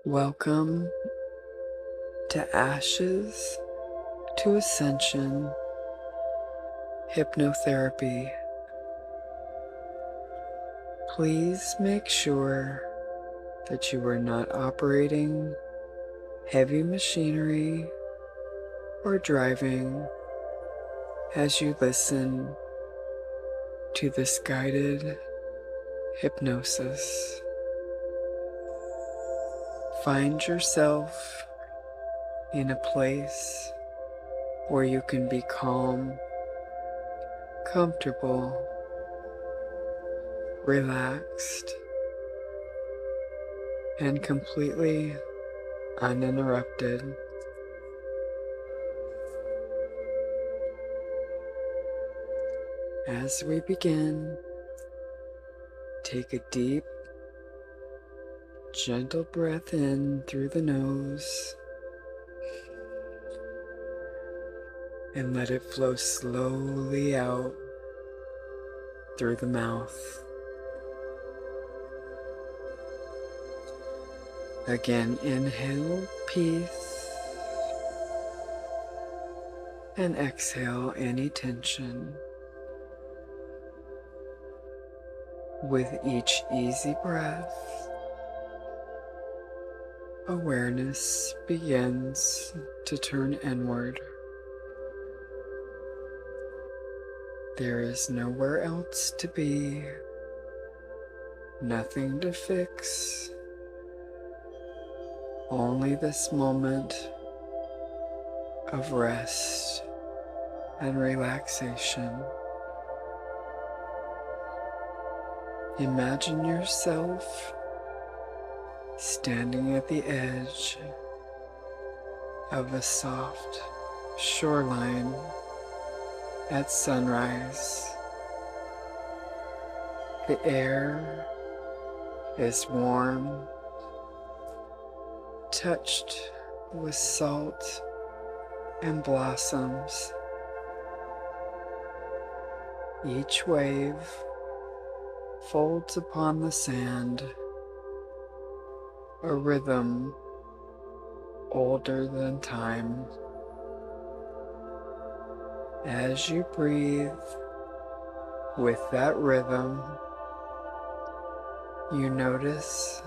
Welcome to Ashes to Ascension Hypnotherapy. Please make sure that you are not operating heavy machinery or driving as you listen to this guided hypnosis. Find yourself in a place where you can be calm, comfortable, relaxed, and completely uninterrupted. As we begin, take a deep, gentle breath in through the nose and let it flow slowly out through the mouth. Again, inhale peace and exhale any tension. With each easy breath, awareness begins to turn inward. There is nowhere else to be, nothing to fix, only this moment of rest and relaxation. Imagine yourself standing at the edge of a soft shoreline at sunrise. The air is warm, touched with salt and blossoms. Each wave folds upon the sand, a rhythm older than time. As you breathe with that rhythm, you notice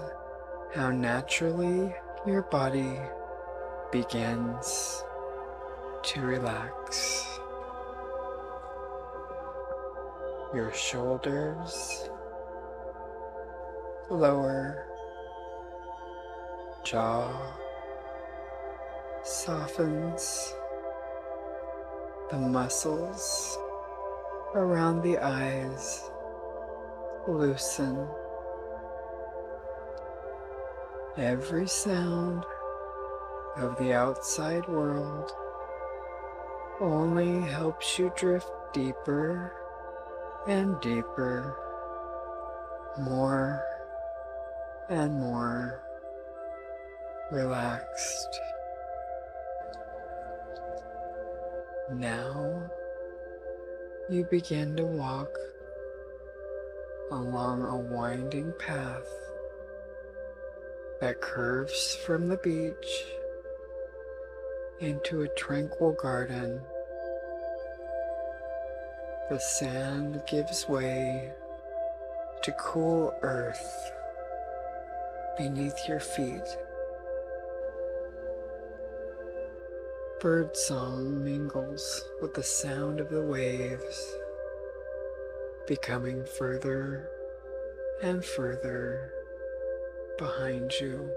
how naturally your body begins to relax. Your shoulders lower, jaw softens, the muscles around the eyes loosen. Every sound of the outside world only helps you drift deeper and deeper, more and more relaxed. Now you begin to walk along a winding path that curves from the beach into a tranquil garden. The sand gives way to cool earth beneath your feet. Birdsong mingles with the sound of the waves, becoming further and further behind you.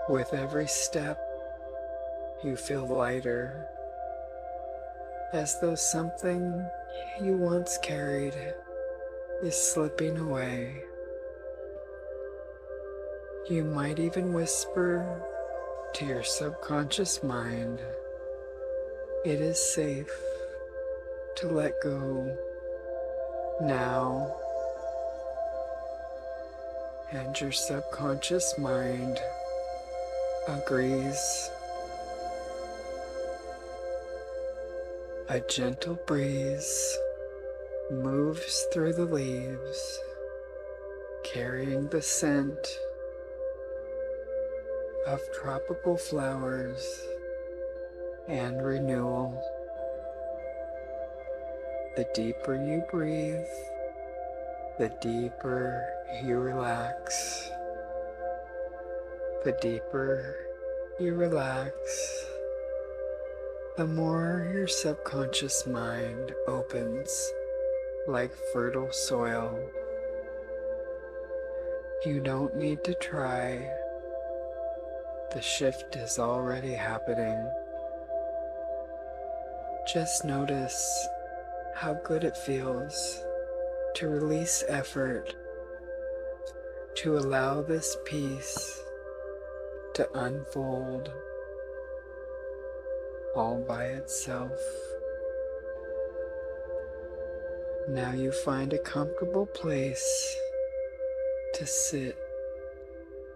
With every step, you feel lighter, as though something you once carried is slipping away. You might even whisper to your subconscious mind, it is safe to let go now. And your subconscious mind agrees. A gentle breeze moves through the leaves, carrying the scent of tropical flowers and renewal. The deeper you breathe, the deeper you relax. The deeper you relax, the more your subconscious mind opens like fertile soil. You don't need to try. The shift is already happening. Just notice how good it feels to release effort, to allow this peace to unfold all by itself. Now you find a comfortable place to sit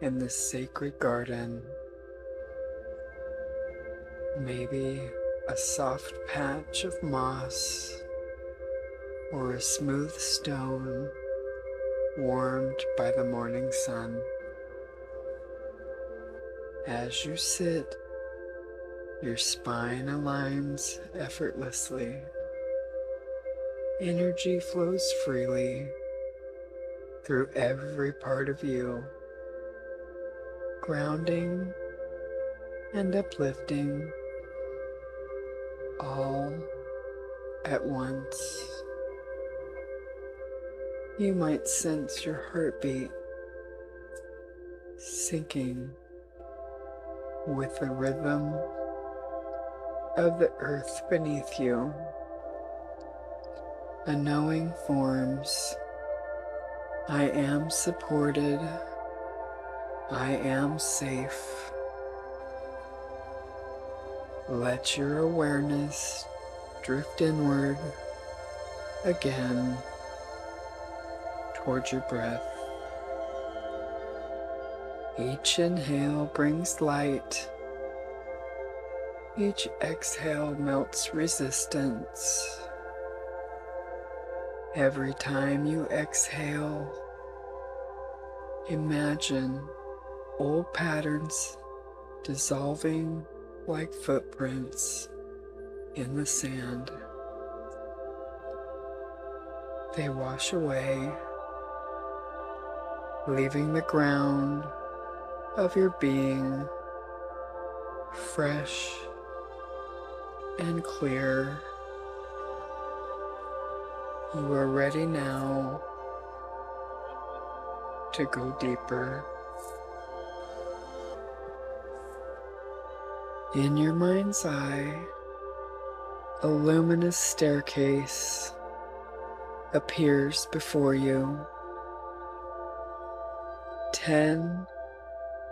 in this sacred garden. Maybe a soft patch of moss or a smooth stone warmed by the morning sun. As you sit, your spine aligns effortlessly. Energy flows freely through every part of you, grounding and uplifting all at once. You might sense your heartbeat syncing with the rhythm of the earth beneath you. A knowing forms. I am supported. I am safe. Let your awareness drift inward again towards your breath. Each inhale brings light. Each exhale melts resistance. Every time you exhale, imagine old patterns dissolving like footprints in the sand. They wash away, leaving the ground of your being fresh and clear. You are ready now to go deeper. In your mind's eye, a luminous staircase appears before you. 10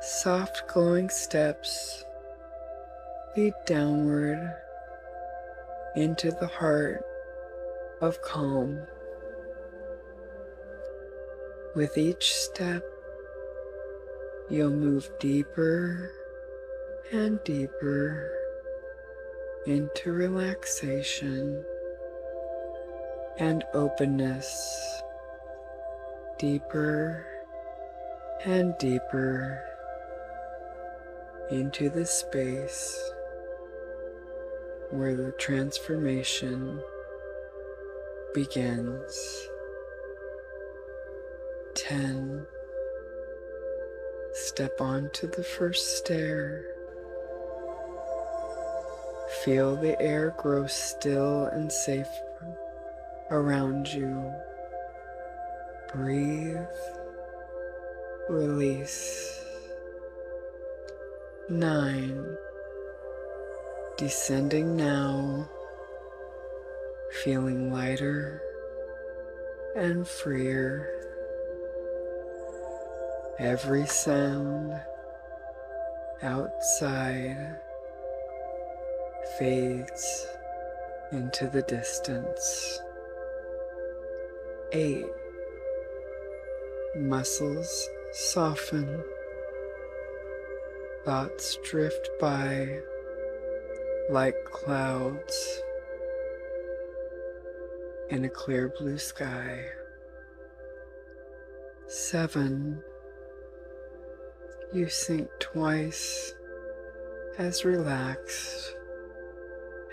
soft glowing steps lead downward into the heart of calm. With each step, you'll move deeper and deeper into relaxation and openness, deeper and deeper into the space where the transformation begins. 10. Step onto the first stair. Feel the air grow still and safe around you. Breathe, release. 9. Descending now, feeling lighter and freer. Every sound outside fades into the distance. 8. Muscles soften. Thoughts drift by like clouds in a clear blue sky. 7. you sink twice as relaxed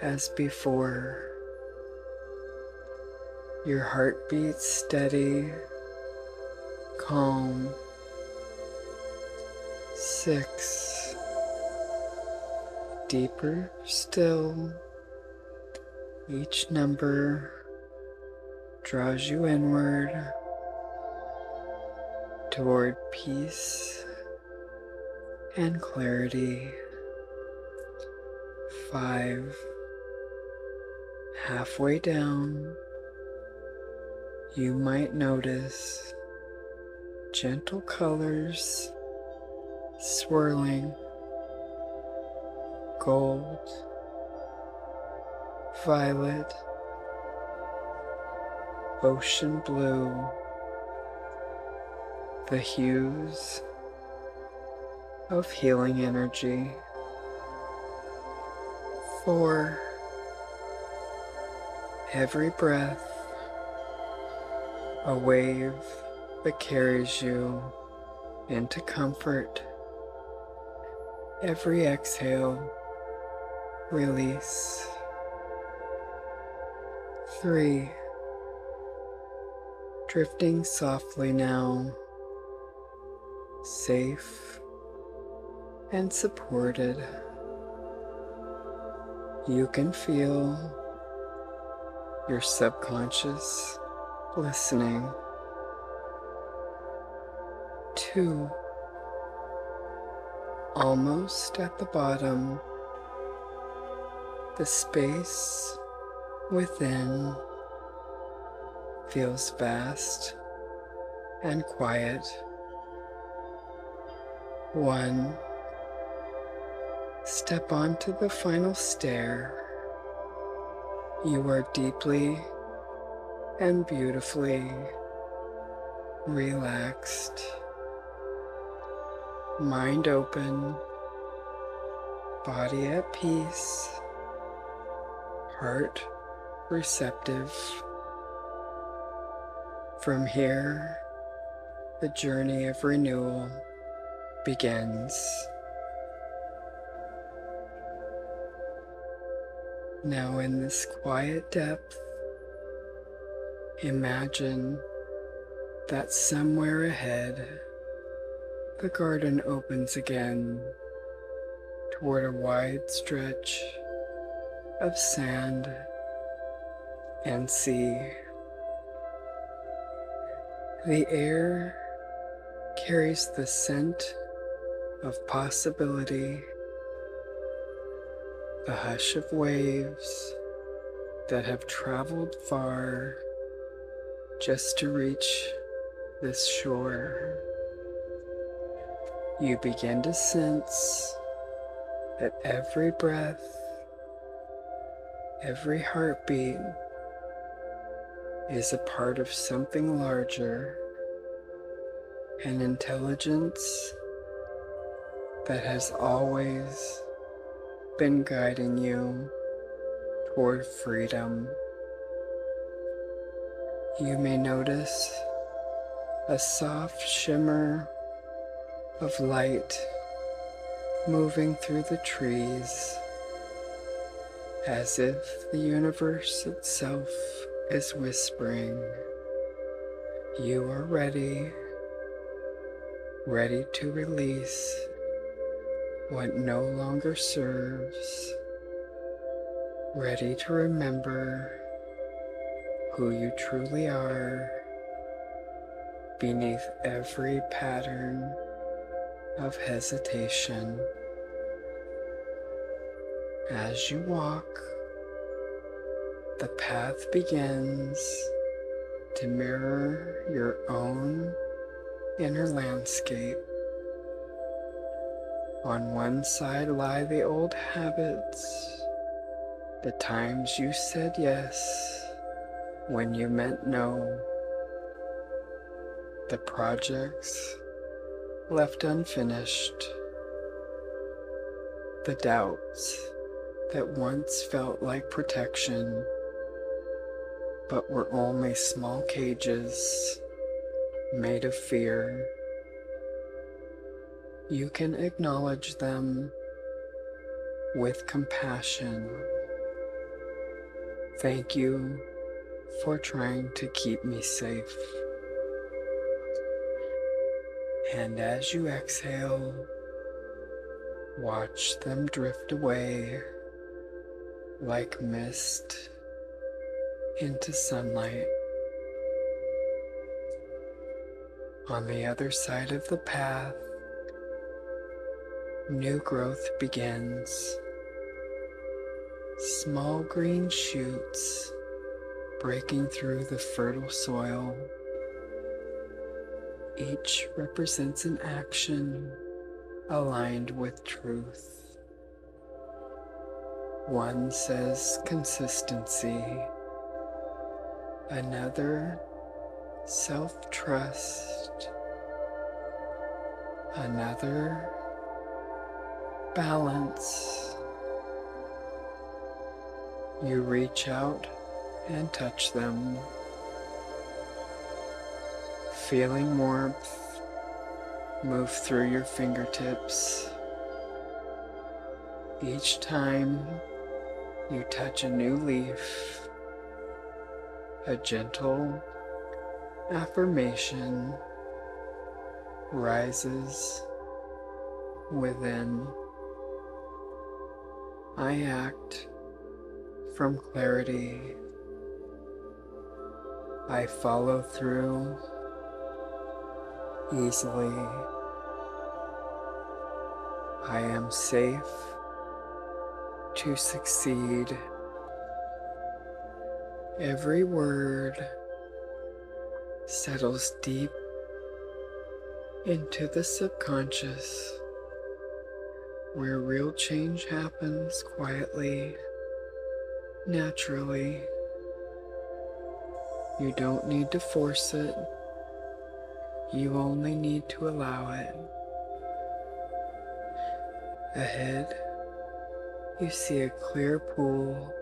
as before. Your heart beats steady, calm. 6. Deeper still. Each number draws you inward toward peace and clarity. 5. Halfway down, you might notice gentle colors swirling: gold, violet, ocean blue, the hues of healing energy. 4. Every breath, a wave that carries you into comfort. Every exhale, release. 3. Drifting softly now, safe and supported. You can feel your subconscious listening. 2. Almost at the bottom, the space within feels vast and quiet. 1. Step onto the final stair. You are deeply and beautifully relaxed, mind open, body at peace, heart receptive. From here, the journey of renewal begins. Now, in this quiet depth, imagine that somewhere ahead, the garden opens again toward a wide stretch of sand and sea. The air carries the scent of possibility, the hush of waves that have traveled far just to reach this shore. You begin to sense that every breath, every heartbeat is a part of something larger, an intelligence that has always been guiding you toward freedom. You may notice a soft shimmer of light moving through the trees, as if the universe itself is whispering, you are ready to release what no longer serves, ready to remember who you truly are beneath every pattern of hesitation. As you walk, the path begins to mirror your own inner landscape. On one side lie the old habits, the times you said yes when you meant no, the projects left unfinished, the doubts that once felt like protection, but were only small cages made of fear. you can acknowledge them with compassion. Thank you for trying to keep me safe. And as you exhale, watch them drift away like mist into sunlight. On the other side of the path, new growth begins. Small green shoots breaking through the fertile soil. Each represents an action aligned with truth. One says consistency, another self-trust, another balance. You reach out and touch them, feeling warmth move through your fingertips. Each time you touch a new leaf, a gentle affirmation rises within. I act from clarity. I follow through easily. I am safe to succeed. Every word settles deep into the subconscious, where real change happens quietly, naturally. You don't need to force it. You only need to allow it. Ahead, you see a clear pool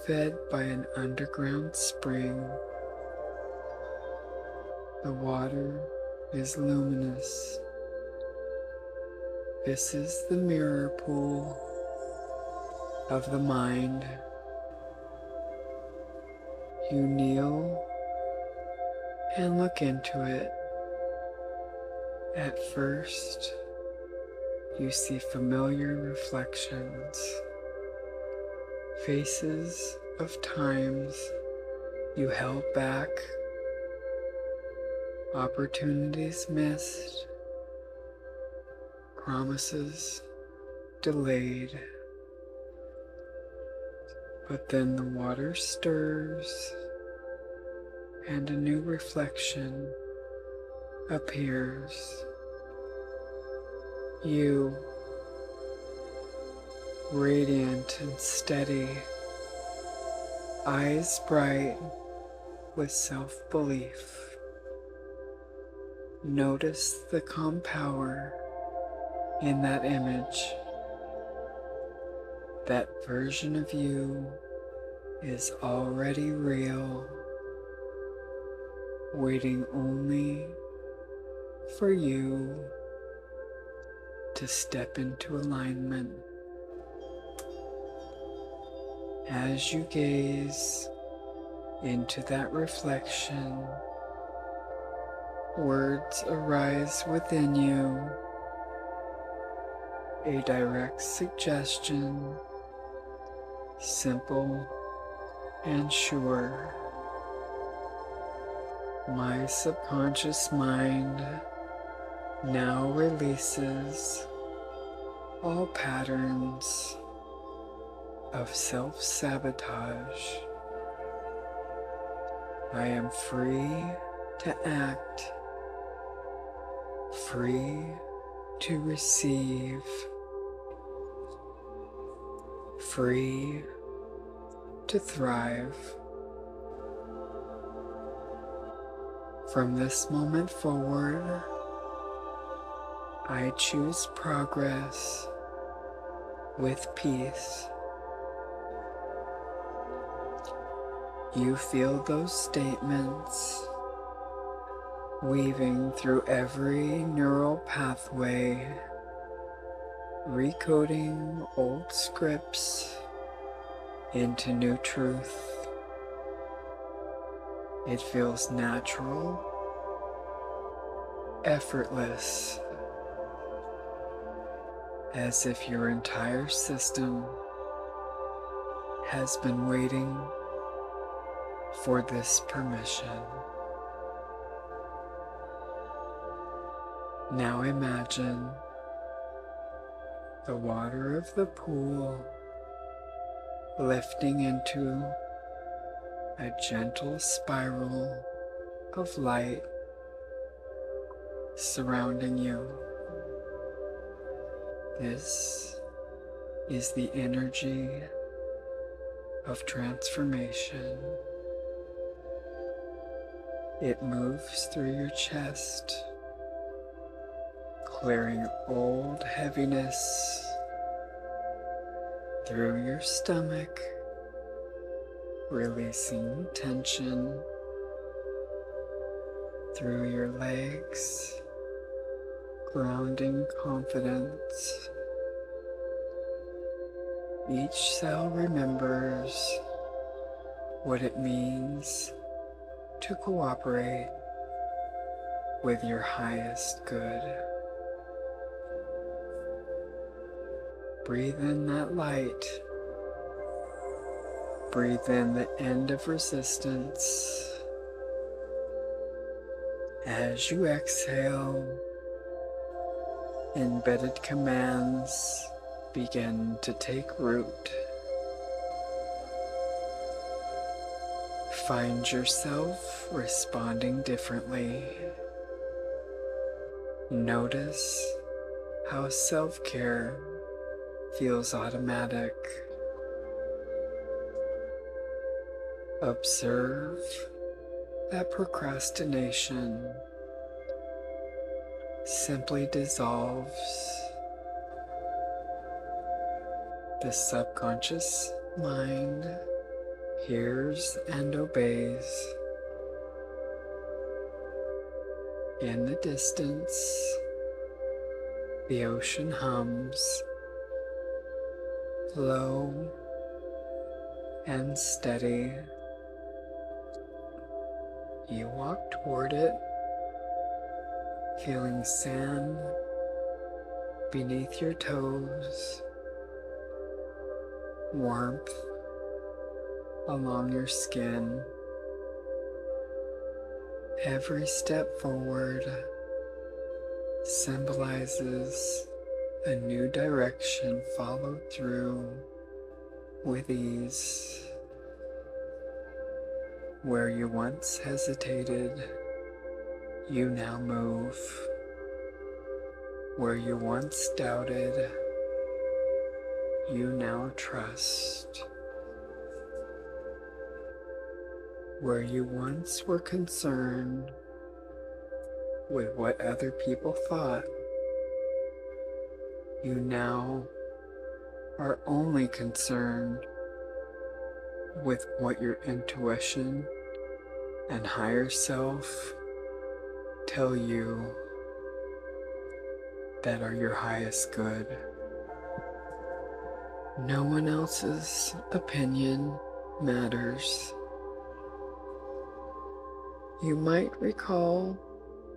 fed by an underground spring. The water is luminous. This is the mirror pool of the mind. You kneel and look into it. At first, you see familiar reflections, faces of times you held back, opportunities missed, promises delayed. But then the water stirs and a new reflection appears. You, radiant and steady, eyes bright with self-belief. Notice the calm power in that image. That version of you is already real, waiting only for you to step into alignment. As you gaze into that reflection, words arise within you, a direct suggestion, simple and sure. My subconscious mind now releases all patterns of self-sabotage. I am free to act, free to receive, free to thrive. From this moment forward, I choose progress with peace. You feel those statements weaving through every neural pathway, recoding old scripts into new truth. It feels natural, effortless, as if your entire system has been waiting for this permission. Now imagine the water of the pool lifting into a gentle spiral of light surrounding you. This is the energy of transformation. It moves through your chest, clearing old heaviness, through your stomach, releasing tension, through your legs, grounding confidence. Each cell remembers what it means to cooperate with your highest good. Breathe in that light. Breathe in the end of resistance. As you exhale, embedded commands begin to take root. Find yourself responding differently. Notice how self-care feels automatic. Observe that procrastination simply dissolves. The subconscious mind hears and obeys. In the distance, the ocean hums, low and steady. You walk toward it, feeling sand beneath your toes, warmth along your skin. Every step forward symbolizes a new direction followed through with ease. Where you once hesitated, you now move. Where you once doubted, you now trust. Where you once were concerned with what other people thought, you now are only concerned with what your intuition and higher self tell you that are your highest good. No one else's opinion matters. You might recall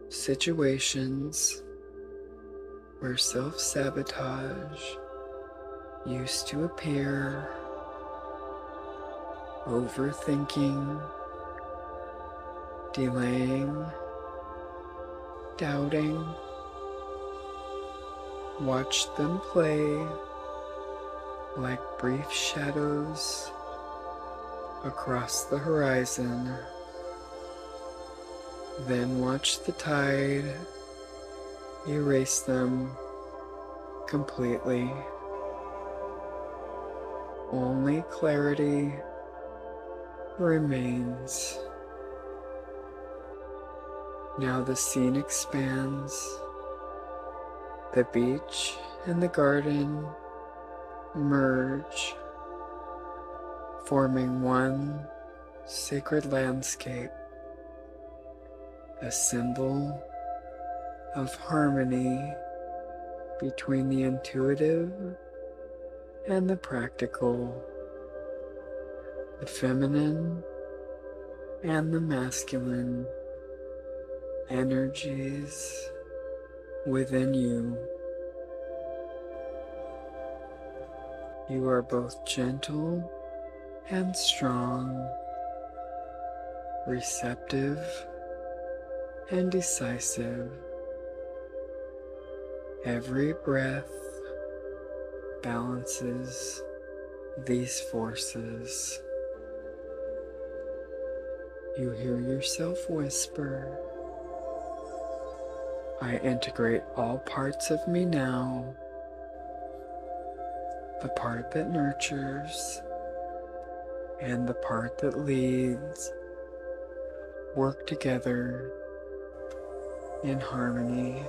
situations where self-sabotage used to appear, overthinking, delaying, doubting. Watch them play like brief shadows across the horizon. Then watch the tide erase them completely. Only clarity remains. Now the scene expands. The beach and the garden merge, forming one sacred landscape. a symbol of harmony between the intuitive and the practical, the feminine and the masculine energies within you. You are both gentle and strong, receptive and decisive. Every breath balances these forces. You hear yourself whisper, "I integrate all parts of me now. The part that nurtures and the part that leads work together in harmony."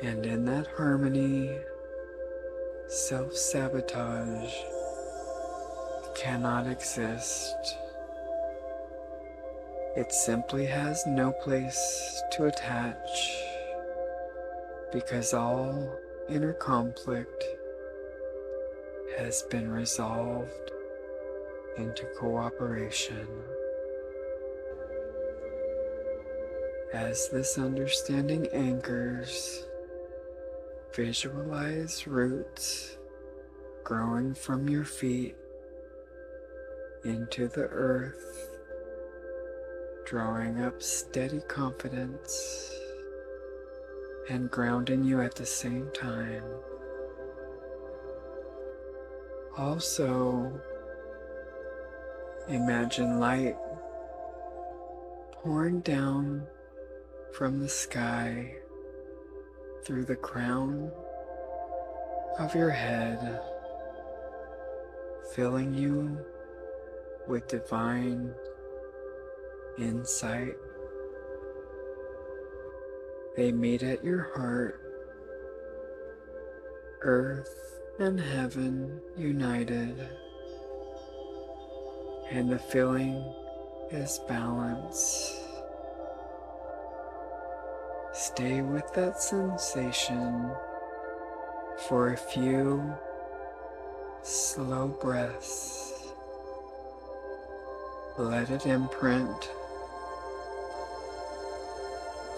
And in that harmony, self-sabotage cannot exist. It simply has no place to attach, because all inner conflict has been resolved into cooperation. As this understanding anchors, visualize roots growing from your feet into the earth, drawing up steady confidence and grounding you at the same time. Also, imagine light pouring down from the sky through the crown of your head, filling you with divine insight. They meet at your heart, earth and heaven united, and the feeling is balance. Stay with that sensation for a few slow breaths. Let it imprint.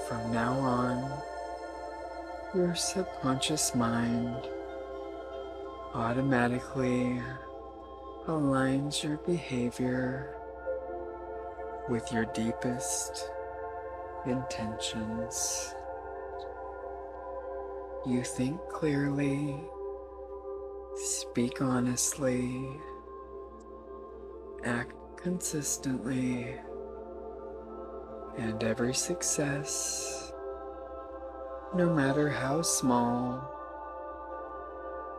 From now on, your subconscious mind automatically aligns your behavior with your deepest intentions. You think clearly, speak honestly, act consistently, and every success, no matter how small,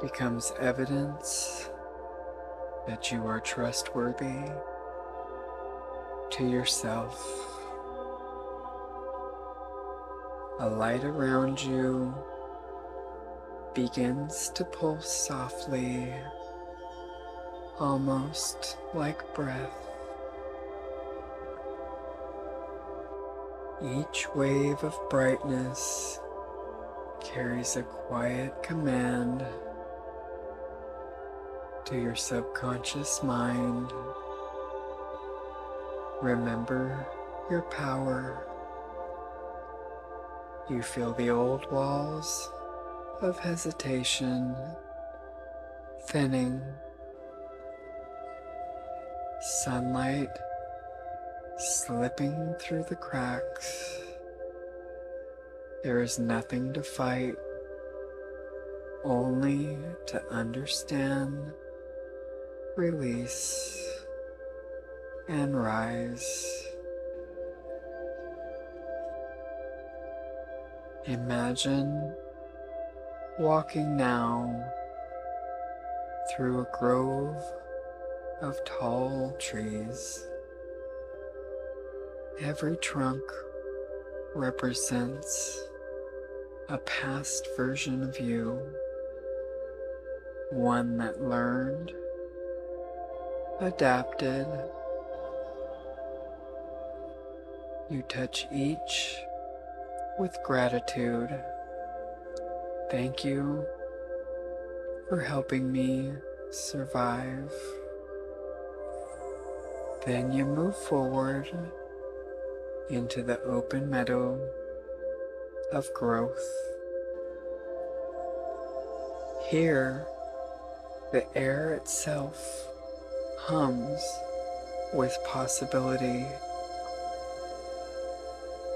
becomes evidence that you are trustworthy to yourself. A light around you begins to pulse softly, almost like breath. Each wave of brightness carries a quiet command to your subconscious mind. Remember your power. You feel the old walls of hesitation thinning. Sunlight slipping through the cracks. There is nothing to fight, only to understand, release, and rise. Imagine walking now through a grove of tall trees. Every trunk represents a past version of you, one that learned, adapted, You touch each with gratitude. Thank you for helping me survive. Then you move forward into the open meadow of growth. Here, the air itself hums with possibility.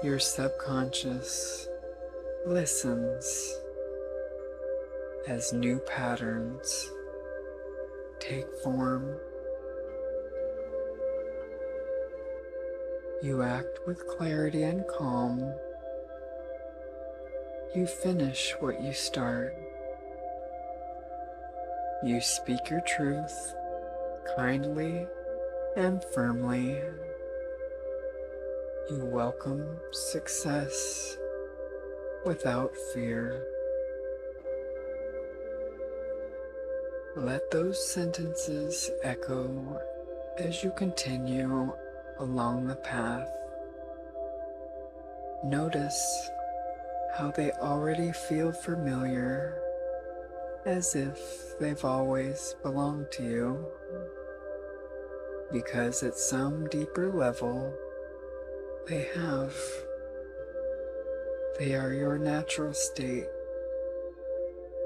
Your subconscious listens as new patterns take form. You act with clarity and calm. You finish what you start. You speak your truth kindly and firmly. You welcome success without fear. Let those sentences echo as you continue along the path. Notice how they already feel familiar, as if they've always belonged to you, because at some deeper level they have. They are your natural state,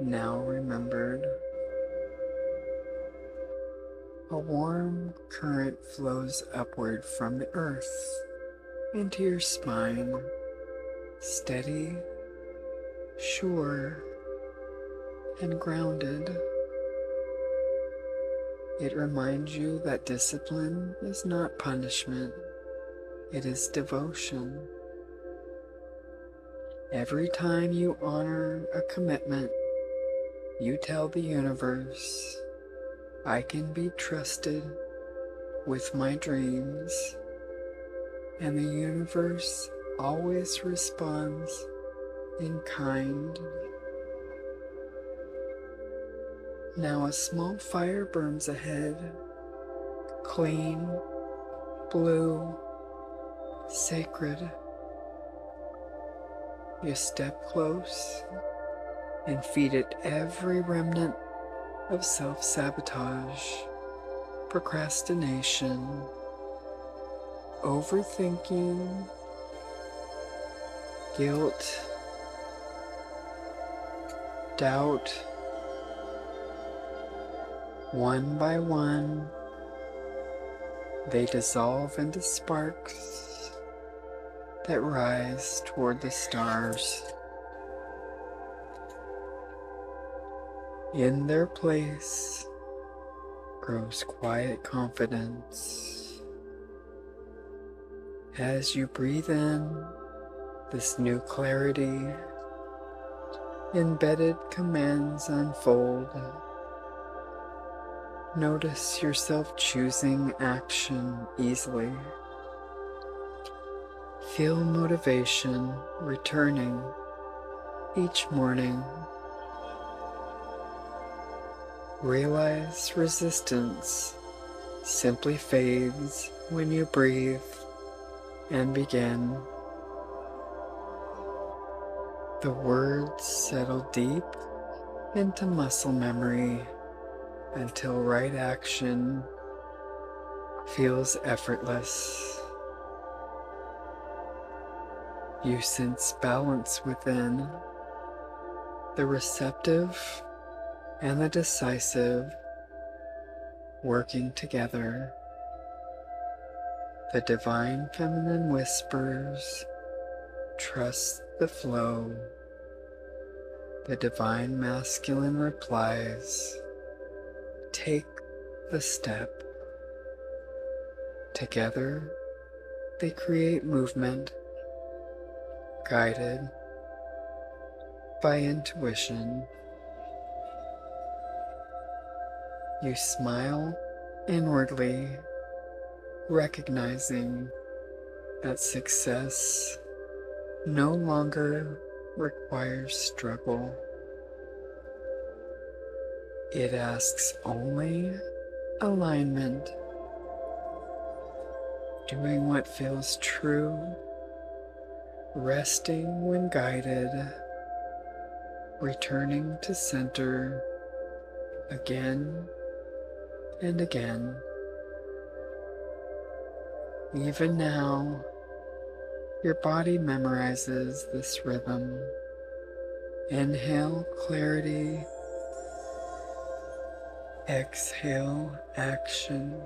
now remembered. A warm current flows upward from the earth into your spine, steady, sure, and grounded. It reminds you that discipline is not punishment, it is devotion. Every time you honor a commitment, you tell the universe, I can be trusted with my dreams, and the universe always responds in kind. Now a small fire burns ahead, clean, blue, sacred. You step close and feed it every remnant of self-sabotage, procrastination, overthinking, guilt, doubt. One by one, they dissolve into sparks that rise toward the stars. In their place grows quiet confidence. As you breathe in this new clarity, embedded commands unfold. Notice yourself choosing action easily. Feel motivation returning each morning. Realize resistance simply fades when you breathe and begin. The words settle deep into muscle memory until right action feels effortless. You sense balance within, the receptive and the decisive working together. The divine feminine whispers, trust the flow. The divine masculine replies, take the step. Together, they create movement, guided by intuition. You smile inwardly, recognizing that success no longer requires struggle. It asks only alignment, doing what feels true resting when guided, returning to center again and again. Even now, your body memorizes this rhythm. Inhale, clarity. Exhale, action.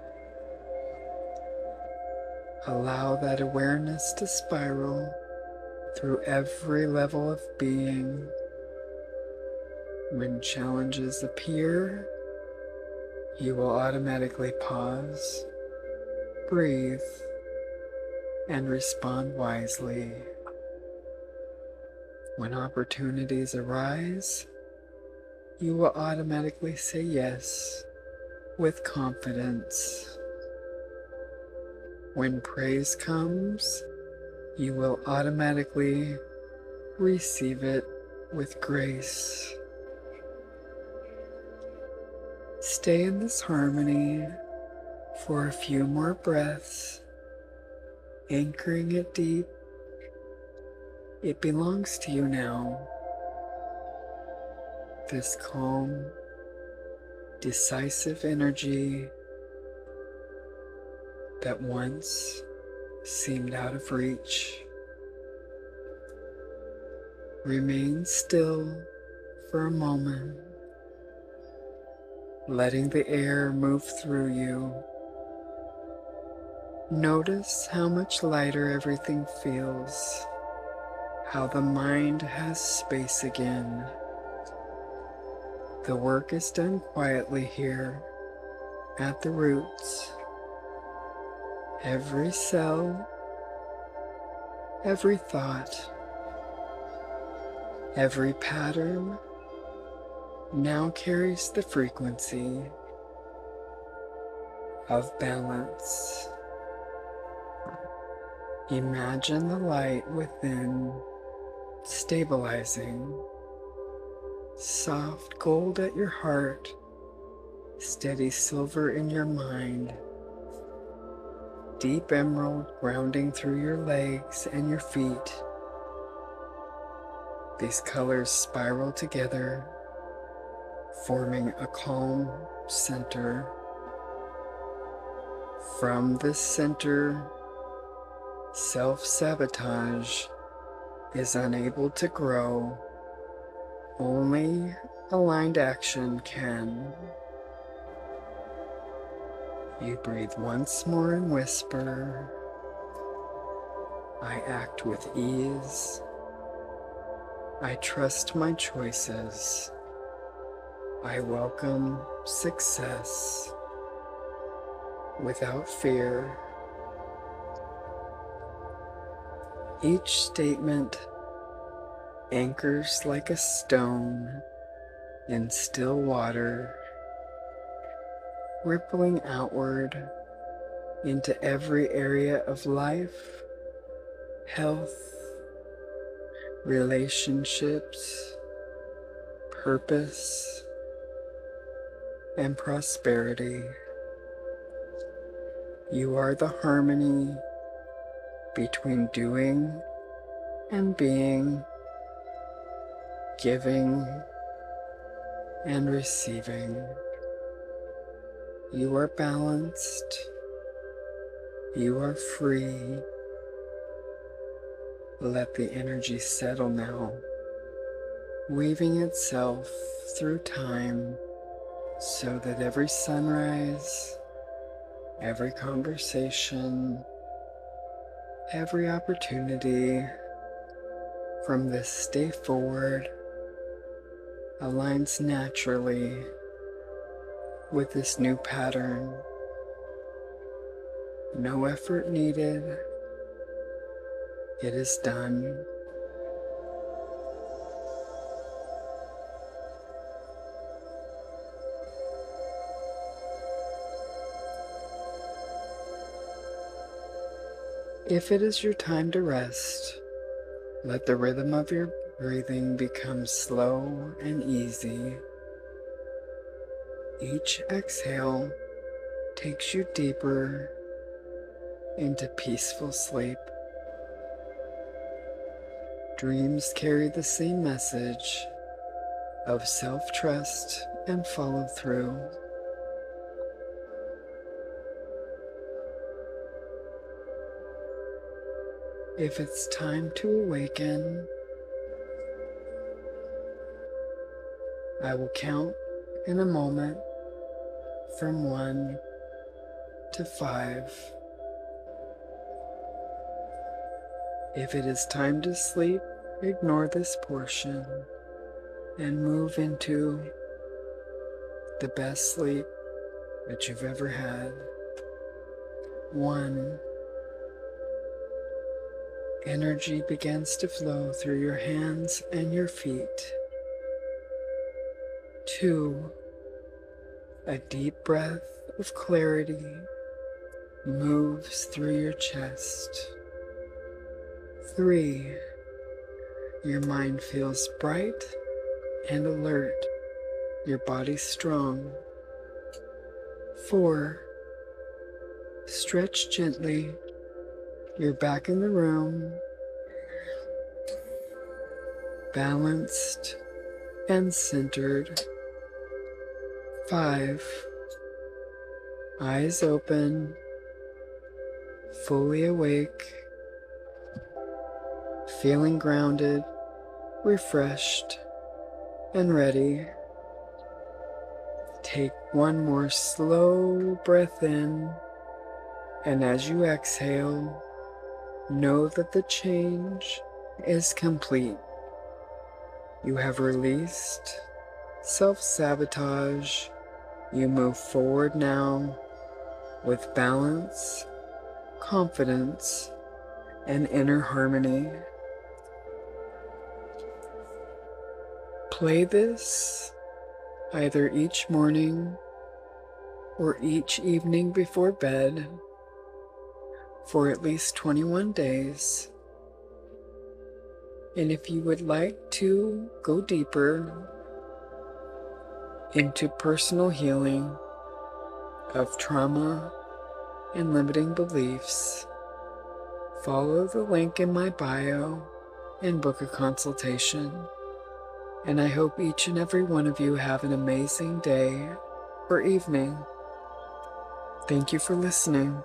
Allow that awareness to spiral through every level of being. When challenges appear, you will automatically pause, breathe, and respond wisely. When opportunities arise, you will automatically say yes with confidence. When praise comes, you will automatically receive it with grace. Stay in this harmony for a few more breaths, anchoring it deep. It belongs to you now. This calm, decisive energy that once seemed out of reach. Remain still for a moment, letting the air move through you. Notice how much lighter everything feels, how the mind has space again. The work is done quietly here at the roots. Every cell, every thought, every pattern now carries the frequency of balance. Imagine the light within stabilizing, soft gold at your heart, steady silver in your mind, deep emerald grounding through your legs and your feet. These colors spiral together, forming a calm center. From this center, self-sabotage is unable to grow. Only aligned action can. You breathe once more and whisper, I act with ease. I trust my choices. I welcome success without fear. Each statement anchors like a stone in still water, rippling outward into every area of life, health, relationships, purpose, and prosperity. You are the harmony between doing and being, giving and receiving. You are balanced. You are free. Let the energy settle now, weaving itself through time so that every sunrise, every conversation, every opportunity from this day forward aligns naturally with this new pattern. No effort needed. It is done. If it is your time to rest, let the rhythm of your breathing become slow and easy. Each exhale takes you deeper into peaceful sleep. Dreams carry the same message of self-trust and follow-through. If it's time to awaken, I will count in a moment from 1 to 5. If it is time to sleep, ignore this portion and move into the best sleep that you've ever had. 1. Energy begins to flow through your hands and your feet. 2. A deep breath of clarity moves through your chest. 3. Your mind feels bright and alert. Your body strong. 4. Stretch gently. You're back in the room, balanced and centered. 5. Eyes open, fully awake, feeling grounded, refreshed, and ready. Take one more slow breath in, and as you exhale, know that the change is complete. You have released self-sabotage. You move forward now with balance, confidence, and inner harmony. Play this either each morning or each evening before bed for at least 21 days. And if you would like to go deeper into personal healing of trauma and limiting beliefs, follow the link in my bio and book a consultation. And I hope each and every one of you have an amazing day or evening. Thank you for listening.